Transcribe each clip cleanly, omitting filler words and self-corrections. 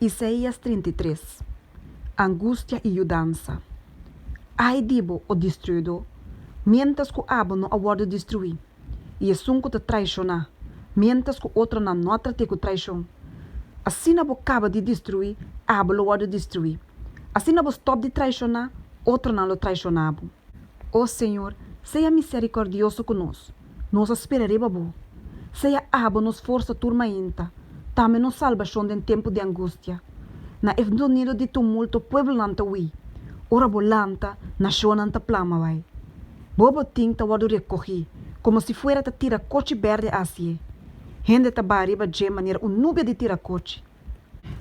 Isaías 33. Angústia e mudança. Ai dibo o destruidor, mientras que o abo não aguarda destruir, e é sunco te traicionar, mientras que outro não nota te que traição. Assim não acaba de destruir, abo lo aguarda destruir. Assim não stop de traicionar, outro não lo traicionabo. Ó Senhor, seja misericordioso conosco, nós esperaremos bo. Seja abo nos força turma inta, também nos salvação em tempo de angústia. Na evdonido de tumulto, pueblo nanta ui. Ora bolanta, nação nanta plama vai. Bobo tinta wadu recorri, como se fuera ta tira coche verde assim. Gente ta bariba de maneira nube de tira coche.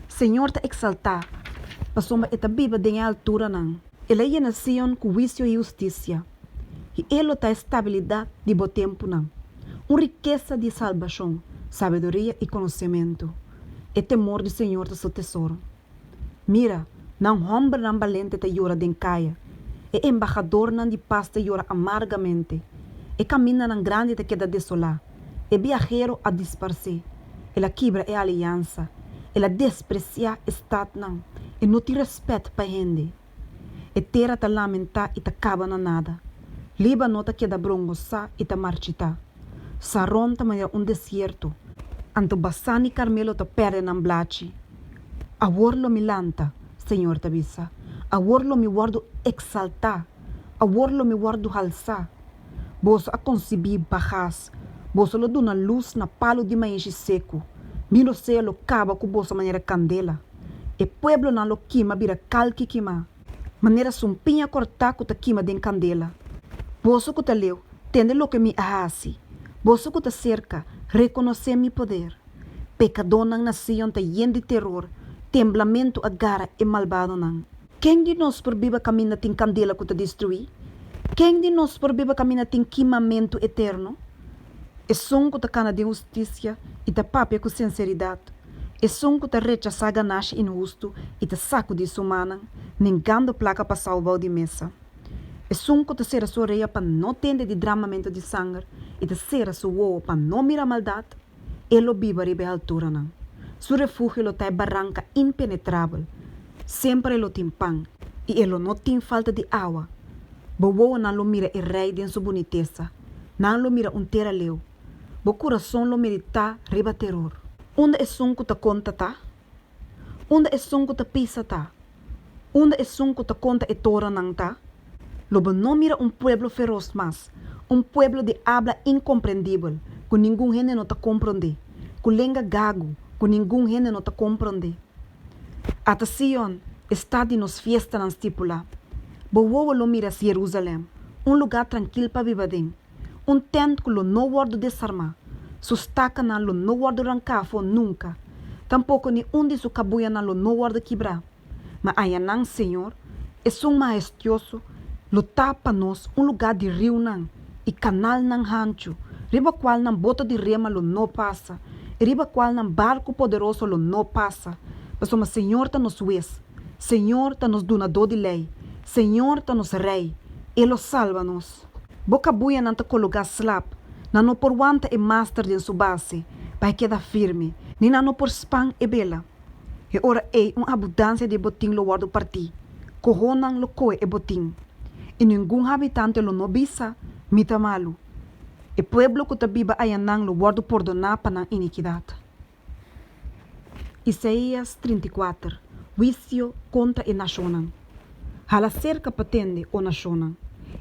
Senhor ta exaltar, pasoma eta biba de altura nan. Ela é nação com juízo e justiça. E ele ta estabilidade de bo tempo nan. Riqueza de salvação, sabedoria e conhecimento. E temor do Senhor ta seu tesouro. Mira, não homem não valente te llora den caia. E embajador não de paz te llora amargamente. E camina não grande te queda desolar. E viajero a disparcer. Ela quebra a aliança. Ela desprecia estado não. E não te respeita para gente. E terra te lamenta e te acaba na nada. Liba não te queda brongosa e te marchita. Saron te maneira deserto. Anto Basani Carmelo te perde na blachi. Aworlo mi lanta, Senhor tabisa. Aworlo mi guardo exaltar. Aworlo mi guardo halsa. Boso a concebi bajas. Boso lo duna luz na palo de maíz seco. Milo sea lo caba com boso maneira candela. E pueblo na lo quima vira calque quima. Maneira sumpinha cortar com ta quima den candela. Boso que ta leu, tende lo que me ahasi. Boso que ta cerca, reconhecer mi poder. Pecador na nação ta yen de terror. Temblamento agora e malvado não. Quem de nós por viva caminha tem candela que te destruir? Quem de nós por viva caminha tem queimamento eterno? É som que te cana de justiça e te papia com sinceridade. É som que te rechaça ganache injusto e te saco de sumana, negando placa para salvar de mesa. É som que te será sua reia para não tender de dramamento de sangue e te será sua uo para não mirar maldade. Ele viva ribe altura não. Su refúgio lo tá barranca impenetrável. Sempre lo tem pão. E ele não tem falta de água. Bobo não lo mira e rei de sua boniteza. Não lo mira terra leu. Bo coração lo medita riba terror. Onde é som que te conta tá? Onde é som que te pisa tá? Onde é som que te conta e tora não tá? Lobo não mira pueblo feroz mas. Pueblo de habla incompreendível. Que ninguém gente não te compreende. Que lenga gago. Que ninguém gente não te compreende. Ata Sion está de nos fiesta na estipula. Boa lo mira Jerusalém, lugar tranquilo para viver. Tent que lo não guardo desarmar. Sustaca na lo não guardo rancafo nunca. Tampouco ni de su cabuya na lo não guardo quebrar. Mas ayanang Senhor, é majestuoso, lo tapa nos lugar de rio nan e canal nan rancho, riba qual nan bota de rema lo não passa. Riba qual nam barco poderoso lo não passa. Mas o Senhor ta nos juez. Senhor ta nos donador de lei. Senhor ta nos rei. Ele salva-nos. Boca buia não ta colocar slap. Não por wanta e master de sua base. Para quedar firme. Nem não por spam e bela. E ora é abundância de botim lo guardo parti. Corronan lo coe e botim. E nenhum habitante lo não bisa. Mita malo. E pueblo que te viva ayanang lo guardo perdonar para a iniquidade. Isaías 34. Juízo contra a nação. Hala cerca patende o nação.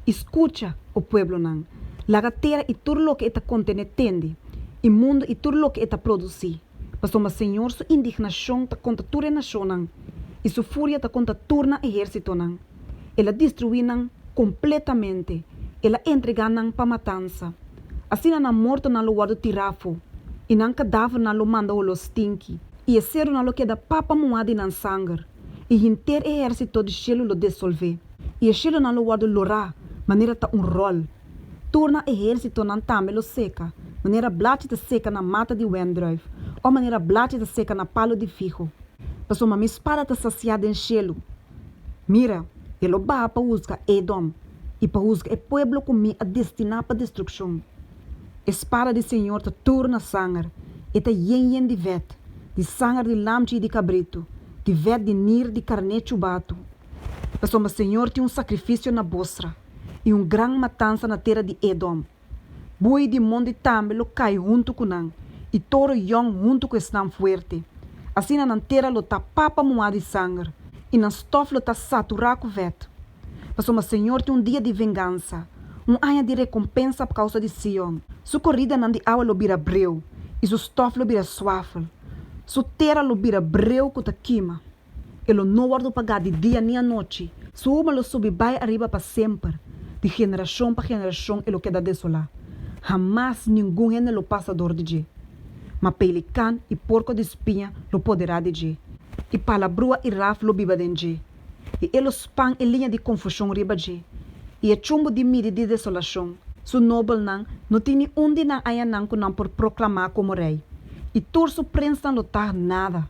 Escucha o pueblo nan. Laga terra e tudo lo que eta contene tende. E mundo e tudo lo que eta produzi. Mas o Senhor su indignação ta contra toda a nação. E su fúria ta contra turna exército nan. Ela destruinan completamente. Ela entreganan para matança. Assim na morte na lo guardo tirafo. E nan cadáver na lo manda o lo stinky. E esse na lo queda papa moada nan sangue. E inter exército de chelo lo dissolve. E chelo na lo guardo lorá. Maneira ta rol. Turna exército nan tame lo seca. Maneira blate ta seca na mata de wendruif. Ou maneira blate ta seca na palo de fijo. Passou uma espada ta saciada em chelo. Mira, ele ba pa usga Edom. E pa usga e pueblo comi a destinar para destruição. Espada de Senhor te turna sangue, e te yen de vet, de sangue de lamche e de cabrito, de ver de nir de carne chubato. Mas o Senhor tem sacrifício na Bosra e grande matança na terra de Edom. Boi de monde também lo cai junto com nan e toro young junto com estam fuerte. Assim na terra lo tá papa moado de sangue e na stof lo tá saturado com veto. Mas o Senhor tem dia de vingança, ano de recompensa por causa de Sion. Sua corrida não de água lo vira breu e su stof lo vira suave. Su terra lo vira breu com queima. Ele não guarda pagar de dia nem a noite. Sua alma lo sobe vai arriba para sempre. De geração para geração ele queda desolado. Jamás nenhum gene lo passador de je. Mas pelican e porco de espinha lo poderá de je. E palabrua e raf lo biba de je. E ele span e linha de confusão riba je. E é chumbo de midi de desolação. Su noble não tem onde não haya não que não por proclamar como rei. E torso prensa não tá nada.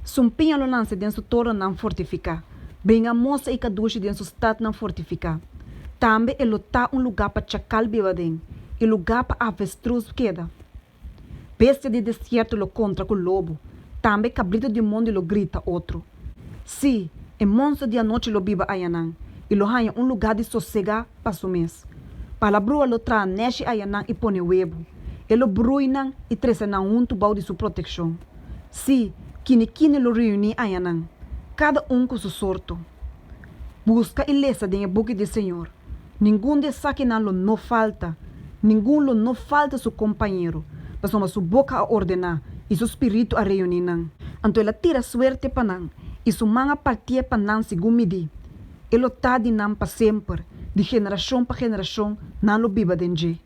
Sumpinha lo não se den su toro não fortificar. Bringa moça e caduche den su estado não fortificar. Também ele tá lugar para chacal biba den. E lugar para avestruz queda. Bestia de deserto lo contra com lobo. Também cabrito de mundo lo grita outro. Sim, e monstro de a noite lo biba ayanang. E lo hanha lugar de sossegar para su mês. Palabrua lo tra neche ayanang e pone webo. Ele bruinang e trece na bau de sua proteção. Sim, kine lo reuni ayanang. Cada com seu sorto. Busca e lesa de boca de Senhor. Nenhum de saque lo não falta. Nenhum lo não falta seu companheiro. Mas uma sua boca a ordenar e seu espírito a reunir. Então ela tira suerte para nan e sua manga partia para nan segundo midi. Ele tá de nan para sempre, de geração para geração, nan lo biba denje.